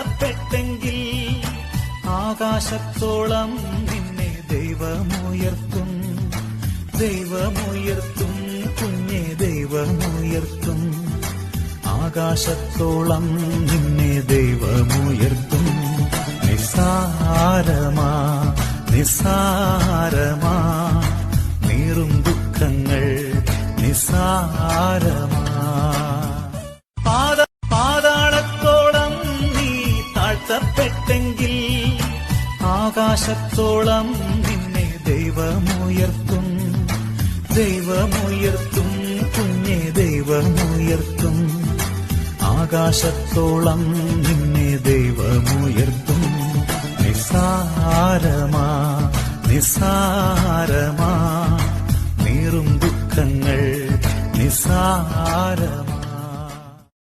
താഴ്ത്തപ്പെട്ടെങ്കിൽ ആകാശത്തോളം നിന്നെ ദൈവമുയർത്തും, ദൈവമുയർത്തും കുഞ്ഞെ ദൈവമുയർത്തും. ആകാശത്തോളം നിന്നെ ദൈവമുയർത്തും. നിസ്സാരമാ നിസ്സാരമാ നീറും ദുഃഖങ്ങൾ നിസ്സാരമാ. പാതാളത്തോളം നീ താഴ്ത്തപ്പെട്ടെങ്കിൽ ആകാശത്തോളം നിന്നെ ദൈവമുയർത്തും, ദൈവമുയർത്തും കുഞ്ഞെ ദൈവമുയർത്തും. ആകാശത്തോളം നിന്നെ ദൈവമുയർത്തും. നിസ്സാരമാ നിസ്സാരമാ നീറും ദുഃഖങ്ങൾ നിസ്സാരമാ.